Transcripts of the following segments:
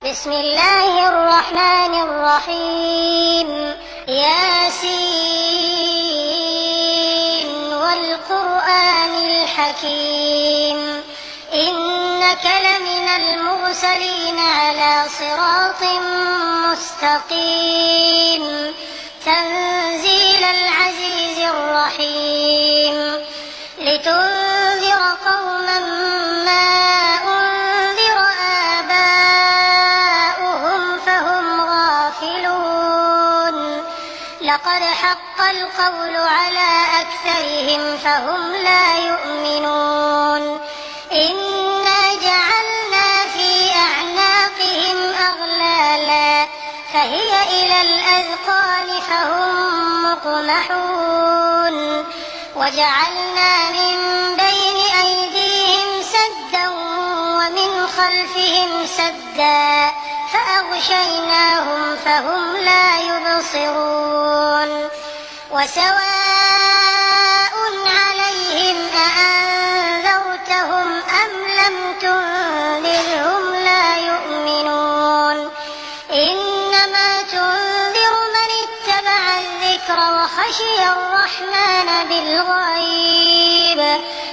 بسم الله الرحمن الرحيم ياسين والقرآن الحكيم إنك لمن المرسلين على صراط مستقيم تنزيل العزيز الرحيم لتنذر قوما ما أنذر آباؤهم فهم غافلون لقد حق القول على أكثرهم فهم لا يؤمنون إنا جعلنا في أعناقهم أغلالا فهي إلى الأذقان فهم مقمحون وجعلنا من بين أيديهم سدا ومن خلفهم سدا فأغشيناهم فهم لا يبصرون وسواء عليهم أأنذرتهم أم لم تنذرهم لا يؤمنون إنما تنذر من اتبع الذكر وخشي الرحمن بالغيب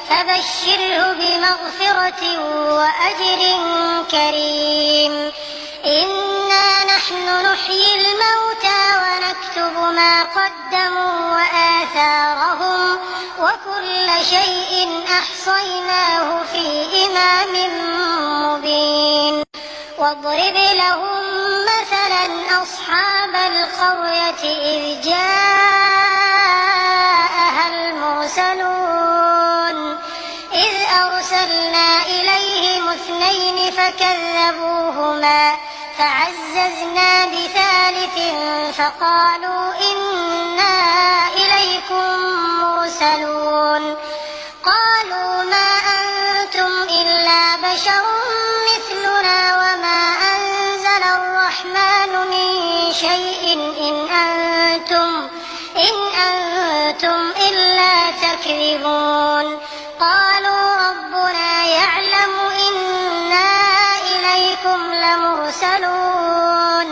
فبشره بمغفرة وأجر كريم إنا نحن نحيي الموتى ونكتب ما قدموا وآثارهم وكل شيء أحصيناه في إمام مبين واضرب لهم مثلا أصحاب القرية إذ جاءها المرسلون إذ أرسلنا إليهم 2 فكذبوهما فعززنا بثالث فقالوا إنا إليكم مرسلون قالوا ما أنتم إلا بشر مثلنا وما أنزل الرحمن من شيء إن أنتم إلا تكذبون قالوا ربنا يعلم إنا إليكم لمرسلون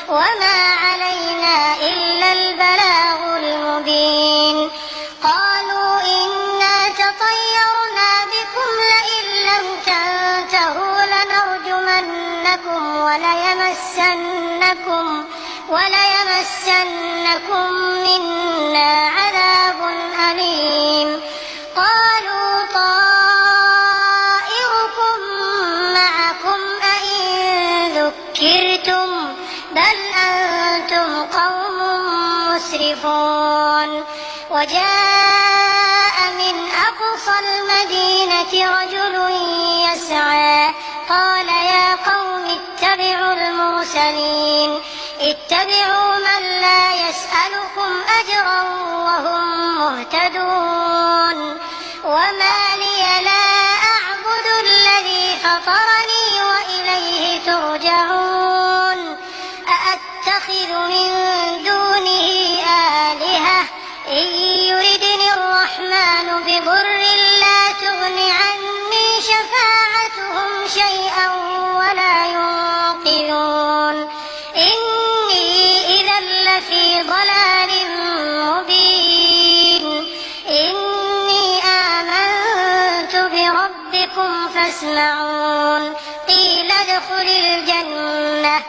وما علينا إلا البلاغ المبين قالوا إنا تطيرنا بكم لئن لم تنتهوا لنرجمنكم وليمسنكم منا عذاب أليم قالوا طائركم معكم أئن ذكرتم بل أنتم قوم مسرفون وجاء من أقصى المدينة رجل يسعى قال يا قوم اتبعوا المرسلين اتبعوا من لا يسألكم أجرا وهم مهتدون وما لي لا أعبد الذي فطرني وإليه ترجعون أأتخذ من دونه آلهة إن يردني الرحمن بضر لا تغن عني شفاعتهم شيئا ولا ينقذون إني إذا لفي ضلال مبين إني آمنت بربكم فاسمعون قيل ادخل الجنة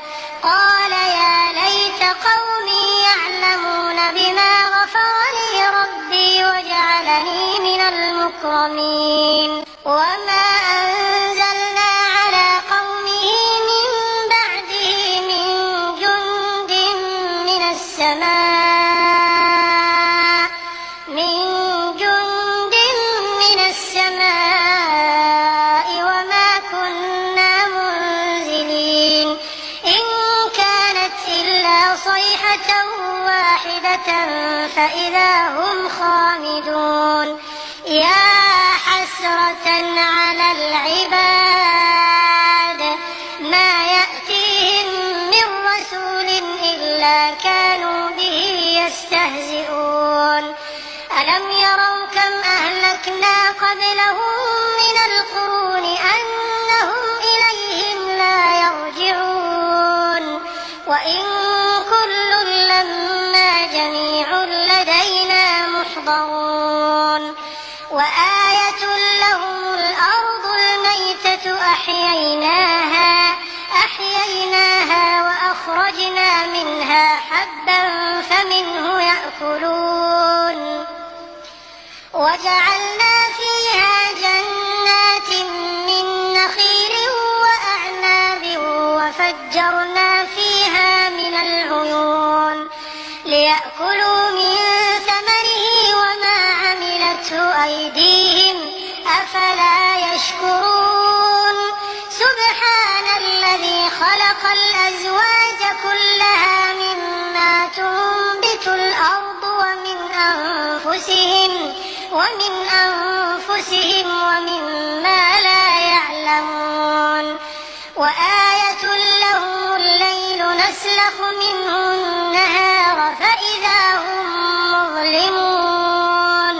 قال يا ليت قومي يعلمون بما غفر لي ربي وجعلني من المكرمين وما أنزلنا على قومه من بعده من جند من السماء وما كنا منزلين إن كانت إلا صيحة واحدة فإذا هم خامدون يا حسرة على العباد ما يأتيهم من رسول إلا كانوا به يستهزئون ألم يروا كم أهلكنا قبلهم من القرون أنهم إليهم لا يرجعون وإن كل لما جميع لدينا محضرون وآية لهم الأرض الميتة أحييناها وأخرجنا منها حبا فمنه يأكلون وجعلنا فيها جنات من نخيل وأعناب وفجرنا فيها من العيون ليأكلوا من ثمره وما عملته أيديهم أفلا يشكرون سبحان الذي خلق الأزواج كلها مما تنبت الأرض ومن أنفسهم ومما لا يعلمون وآية لهم الليل نسلخ منه النهار فإذا هم مظلمون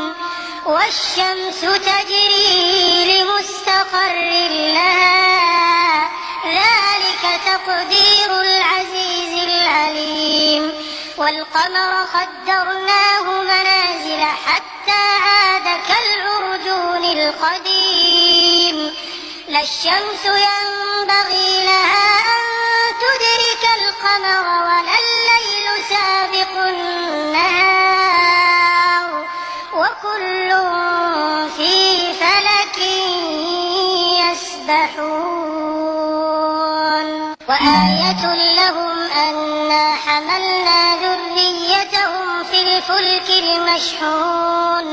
والشمس تجري لمستقر لها ذلك تقدير العزيز العليم والقمر قدرناه منازل حتى عاد كالعرجون القديم لا الشمس ينبغي لها أن تدرك القمر ولا الليل سابق النهار وكل في فلك يسبحون وآية لهم أنا حملنا ذريتهم في الفلك المشحون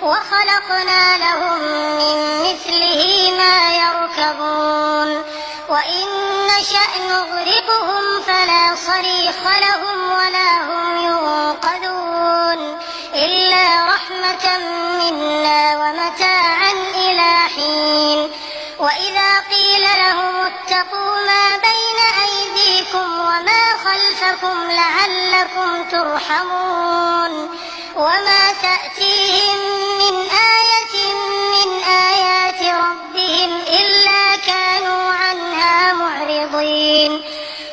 وخلقنا لهم من مثله ما يركبون وإن نشأ نغرقهم فلا صريخ لهم ولا هم ينقذون إلا رحمة منا ومتاعا إلى حين وإذا قيل لهم اتقوا ما بين أيديكم وما خلفكم لعلكم ترحمون وما تأتيهم من آية من آيات ربهم إلا كانوا عنها معرضين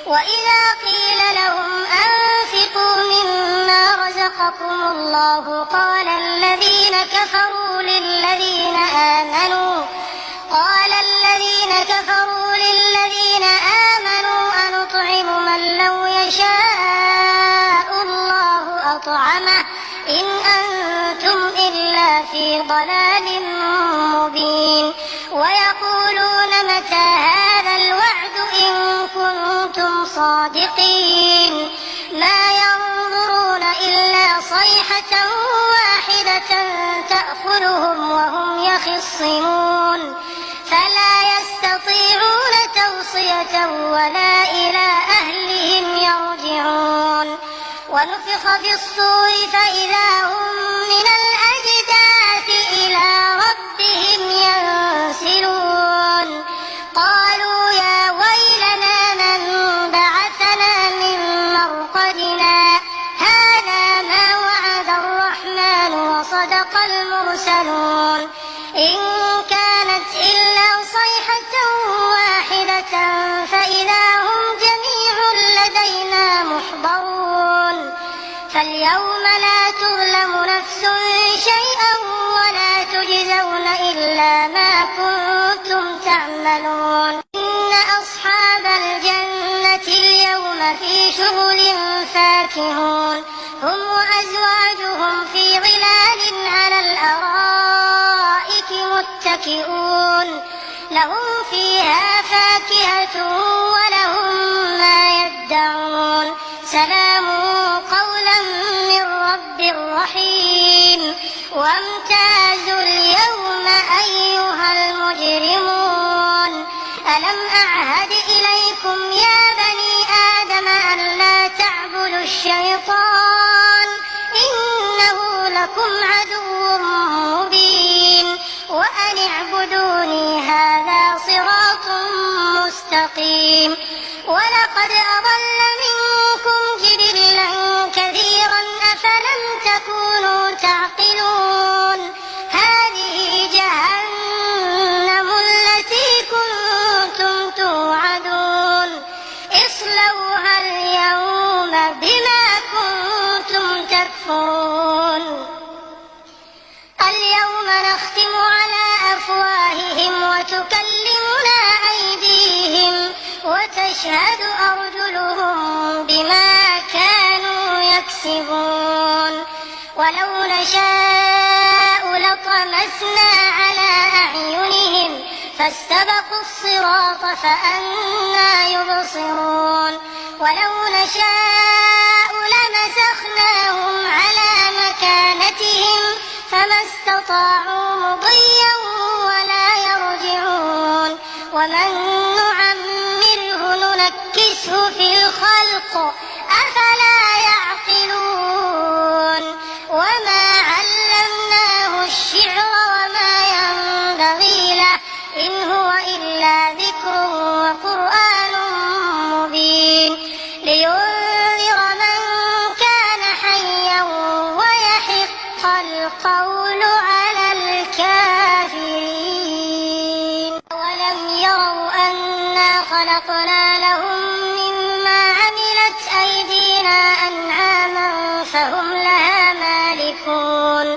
وإذا قيل لهم أنفقوا مما رزقكم الله قال الذين كفروا للذين آمنوا أنطعم من لو يشاء الله أطعمه إن أنتم إلا في ضلال مبين ويقولون متى هذا الوعد إن كنتم صادقين ما ينظرون إلا صيحة واحدة تأخذهم وهم يخصمون فلا يستطيعون توصية ولا إلى أهلهم يرجعون ونفخ في الصور فإذا هم من الأجداث إلى ربهم ينسلون قالوا يا ويلنا من بعثنا من مرقدنا هذا ما وعد الرحمن وصدق المرسلون إن كانت إلا صيحة واحدة فإذا هم جميع لدينا محضرون فاليوم لا تظلم نفس شيئا ولا تجزون إلا ما كنتم تعملون إن أصحاب الجنة اليوم في شغل فاكهون هم وأزواجهم في ظلال على الأرائك متكئون لهم فيها فاكهة ولهم ما يدعون سلام قولا من رب رحيم وامتازوا اليوم أيها المجرمون ألم أعهد إليكم يا بني آدم ألا تعبدوا الشيطان إنه لكم عدو مبين وأن اعبدوني هذا صراط مستقيم ولقد أضل منكم جبلا كثيرا أفلم تكونوا تعقلون هذه جهنم التي كنتم توعدون اصلوها اليوم وتشهد أرجلهم بما كانوا يكسبون ولو نشاء لطمسنا على أعينهم فاستبقوا الصراط فأنى يبصرون ولو نشاء لمسخناهم على مكانتهم فما استطاعوا مضيا ولا يرجعون ومن نعمره ننكسه في الخلق أفلا يعقلون وما علمناه الشعر وما ينبغي له إن هو إلا ذكر وقرآن مبين لينذر من كان حيا ويحق القول على الكافرين ولم يروا أنا خلقنا لهم مما عملت أيدينا أنعاما فهم لها مالكون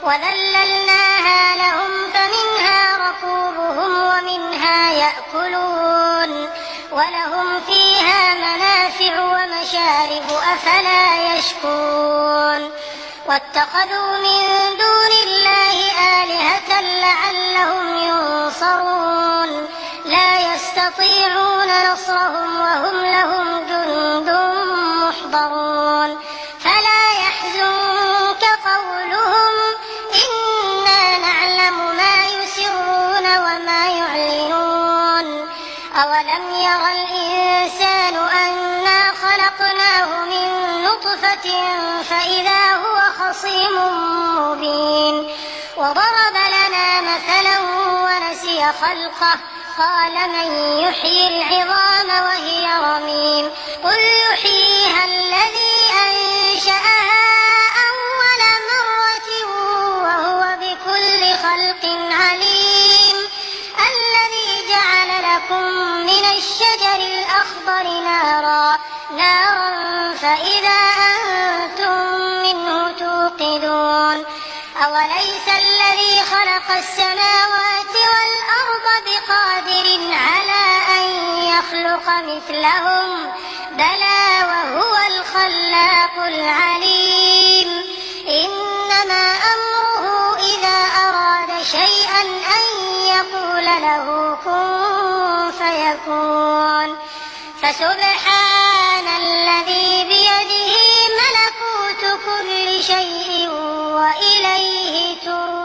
وذللناها لهم فمنها ركوبهم ومنها يأكلون ولهم فيها منافع ومشارب أفلا يشكرون واتخذوا من دون الله آلهة لعلهم ينصرون لا يستطيعون نصرهم وهم لهم جند محضرون فلا يحزنك قولهم إنا نعلم ما يسرون وما يعلنون أولم ير الإنسان أنا خلقناه من نطفة فإذا هو خصيم مبين وضرب لنا مثلا ونسي خلقه قال من يحيي العظام وهي رميم قل يحييها الذي أنشأها أول مرة وهو بكل خلق عليم الذي جعل لكم من الشجر الأخضر نارا فإذا أنتم منه توقدون أوليس الذي خلق السماوات والأرض بقادر على أن يخلق مثلهم بلى وهو الخلاق العليم إنما أمره إذا أراد شيئا أن يقول له كن فيكون فسبحان الذي بيده ملكوت كل شيء وإليه ترجعون